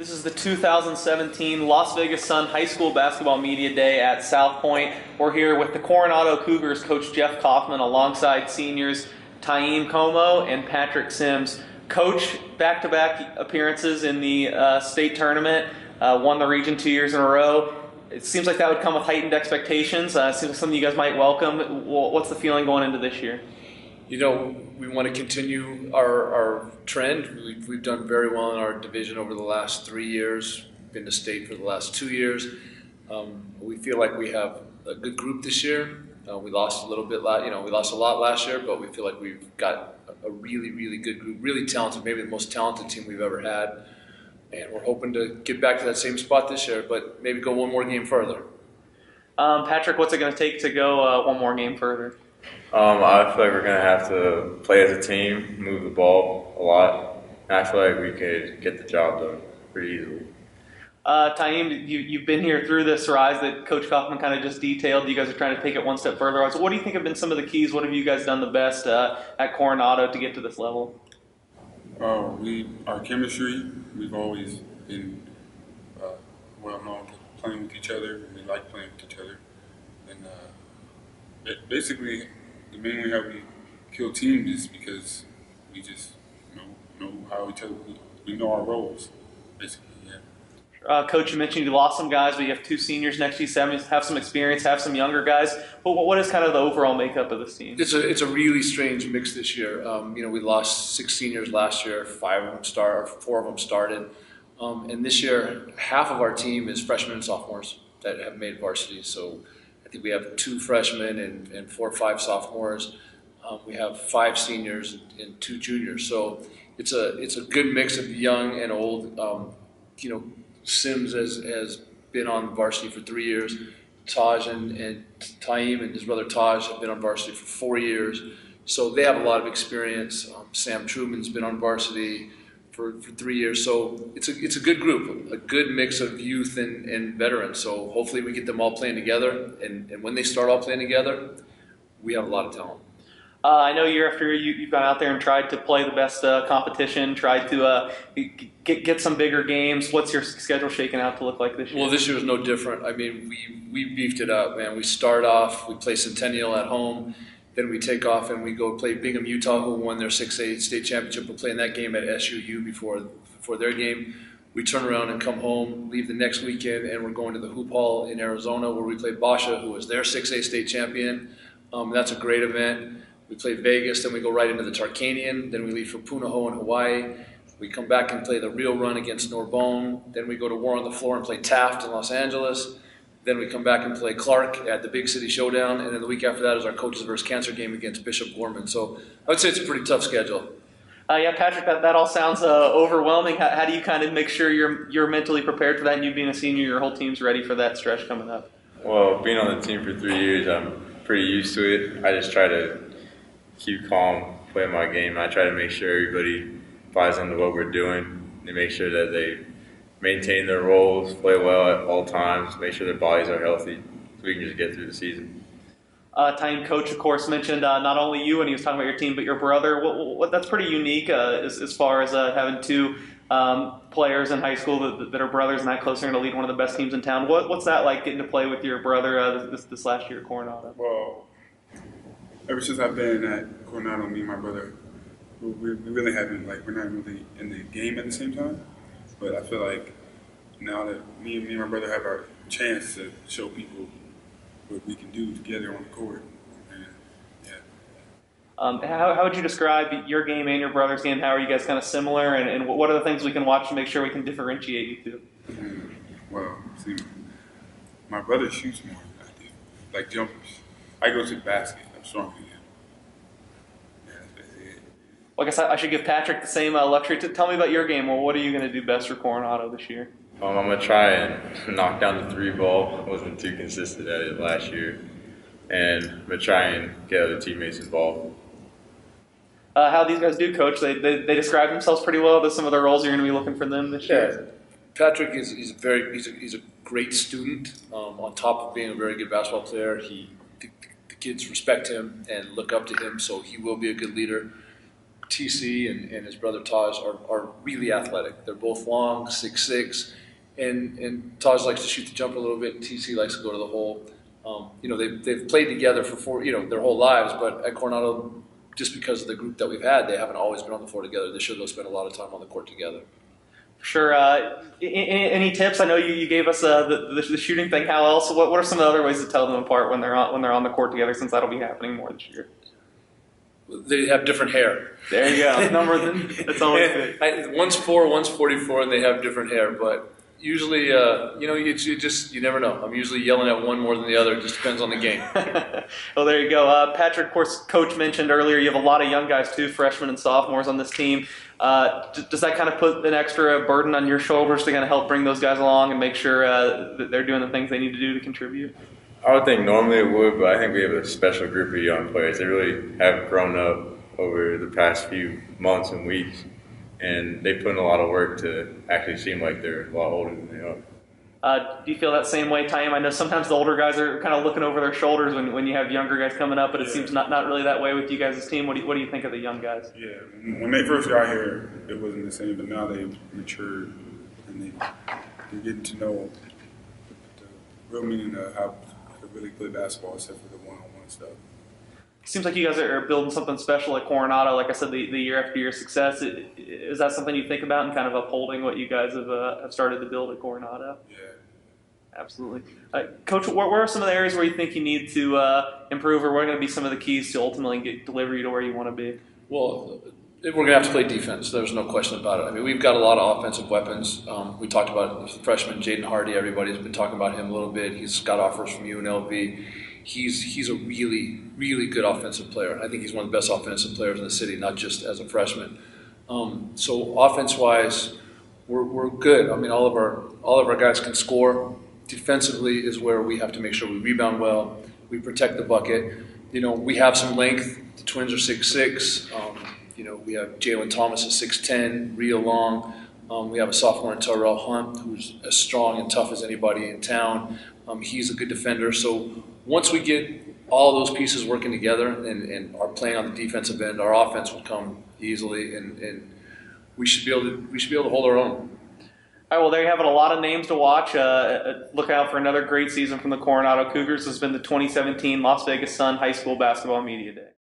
This is the 2017 Las Vegas Sun High School Basketball Media Day at South Point. We're here with the Coronado Cougars coach Jeff Kaufman alongside seniors Taim Como and Patrick Sims. Coach, back-to-back appearances in the state tournament, won the region 2 years in a row. It seems like that would come with heightened expectations. It seems like something you guys might welcome. What's the feeling going into this year? You know, we want to continue our trend. We've done very well in our division over the last 3 years, been to state for the last 2 years. We feel like we have a good group this year. We lost a little bit, we lost a lot last year, but we feel like we've got a really, really good group, really talented, maybe the most talented team we've ever had. And we're hoping to get back to that same spot this year, but maybe go one more game further. Patrick, what's it going to take to go one more game further? I feel like we're going to have to play as a team, move the ball a lot, and I feel like we could get the job done pretty easily. Taim, you've been here through this rise that Coach Kaufman kind of just detailed. You guys are trying to take it one step further. So what do you think have been some of the keys? What have you guys done the best at Coronado to get to this level? Our chemistry, we've always been well known for playing with each other, and we like playing with each other. And basically, the main way how we kill teams is because we just know how each other, we know our roles, basically. Yeah. Coach, you mentioned you lost some guys, but you have two seniors next to you, have some experience, have some younger guys. But what is kind of the overall makeup of this team? It's a really strange mix this year. We lost 6 seniors last year, 4 of them started. And this year, half of our team is freshmen and sophomores that have made varsity. So I think we have 2 freshmen and 4 or 5 sophomores. We have 5 seniors and 2 juniors. So it's a good mix of young and old. Sims has been on varsity for 3 years. Taj and Taim and his brother Taj have been on varsity for 4 years. So they have a lot of experience. Sam Truman's been on varsity for 3 years. So it's a good group, a good mix of youth and veterans. So hopefully we get them all playing together. And when they start all playing together, we have a lot of talent. I know year after year you've gone out there and tried to play the best competition, tried to get some bigger games. What's your schedule shaking out to look like this year? Well, this year is no different. I mean, we beefed it up, man. We start off, we play Centennial at home, then we take off and we go play Bingham, Utah, who won their 6A state championship. We're playing that game at SUU before their game. We turn around and come home, leave the next weekend, and we're going to the Hoop Hall in Arizona where we play Basha, who was their 6A state champion. That's a great event. We play Vegas, then we go right into the Tarkanian, then we leave for Punahou in Hawaii. We come back and play the real run against Narbonne. Then we go to War on the Floor and play Taft in Los Angeles. Then we come back and play Clark at the Big City Showdown. And then the week after that is our Coaches vs. Cancer game against Bishop Gorman. So I would say it's a pretty tough schedule. Yeah, Patrick, that all sounds overwhelming. How do you kind of make sure you're mentally prepared for that, and you being a senior, your whole team's ready for that stretch coming up? Well, being on the team for 3 years, I'm pretty used to it. I just try to keep calm, play my game. I try to make sure everybody buys into what we're doing and make sure that they maintain their roles, play well at all times, make sure their bodies are healthy so we can just get through the season. Taim, coach, of course, mentioned not only you when he was talking about your team, but your brother. That's pretty unique as far as having 2 players in high school that are brothers and that close. They're going to lead one of the best teams in town. What's that like, getting to play with your brother this last year at Coronado? Well, ever since I've been at Coronado, me and my brother, we really haven't, we're not really in the game at the same time. But I feel like now that me and my brother have our chance to show people what we can do together on the court. And, yeah. How would you describe your game and your brother's game? How are you guys kind of similar? And what are the things we can watch to make sure we can differentiate you two? Well, see, my brother shoots more than I do, like jumpers. I go to the basket. I'm stronger than him. Yeah, that's basically it. Well, I guess I should give Patrick the same luxury. Tell me about your game. Well, what are you going to do best for Coronado this year? I'm going to try and knock down the 3 ball. I wasn't too consistent at it last year. And I'm going to try and get other teammates involved. How these guys do, Coach? They describe themselves pretty well. There's some of the roles you're going to be looking for them this year. Yeah. Patrick is he's a great student. On top of being a very good basketball player, the kids respect him and look up to him, so he will be a good leader. TC and his brother Taj are really athletic. They're both long, 6'6", and Taj likes to shoot the jumper a little bit. TC likes to go to the hole. They've played together for their whole lives, but at Coronado, just because of the group that we've had, they haven't always been on the floor together. They should have spent a lot of time on the court together. Sure. Any tips? I know you gave us the shooting thing. How else? What are some of the other ways to tell them apart when they're on the court together? Since that'll be happening more this year. They have different hair. There you go. That's always good. One's 4, one's 44, and they have different hair. But usually, you never know. I'm usually yelling at one more than the other. It just depends on the game. Well, there you go. Patrick, of course, Coach mentioned earlier you have a lot of young guys too, freshmen and sophomores on this team. Does that kind of put an extra burden on your shoulders to kind of help bring those guys along and make sure that they're doing the things they need to do to contribute? I would think normally it would, but I think we have a special group of young players. They really have grown up over the past few months and weeks, and they put in a lot of work to actually seem like they're a lot older than they are. Do you feel that same way, Taim? I know sometimes the older guys are kind of looking over their shoulders when you have younger guys coming up, but it seems not really that way with you guys' team. What do you think of the young guys? Yeah, when they first got here, it wasn't the same, but now they've matured and they're getting to know the real meaning of how to really play basketball, except for the one-on-one stuff. Seems like you guys are building something special at Coronado. Like I said, the year after year success. Is that something you think about and kind of upholding what you guys have started to build at Coronado? Yeah. Absolutely. Coach, what are some of the areas where you think you need to improve, or what are going to be some of the keys to ultimately deliver you to where you want to be? Well, we're going to have to play defense. There's no question about it. I mean, we've got a lot of offensive weapons. We talked about freshman Jaden Hardy. Everybody's been talking about him a little bit. He's got offers from UNLV. He's a really, really good offensive player. I think he's one of the best offensive players in the city, not just as a freshman. So offense-wise, we're good. I mean, all of our guys can score. Defensively is where we have to make sure we rebound well, we protect the bucket. We have some length. The Twins are 6'6". We have Jalen Thomas at 6'10", real long. We have a sophomore in Terrell Hunt, who's as strong and tough as anybody in town. He's a good defender. So once we get all those pieces working together and are playing on the defensive end, our offense will come easily, and we should be able to hold our own. All right, well, there you have it. A lot of names to watch. Look out for another great season from the Coronado Cougars. This has been the 2017 Las Vegas Sun High School Basketball Media Day.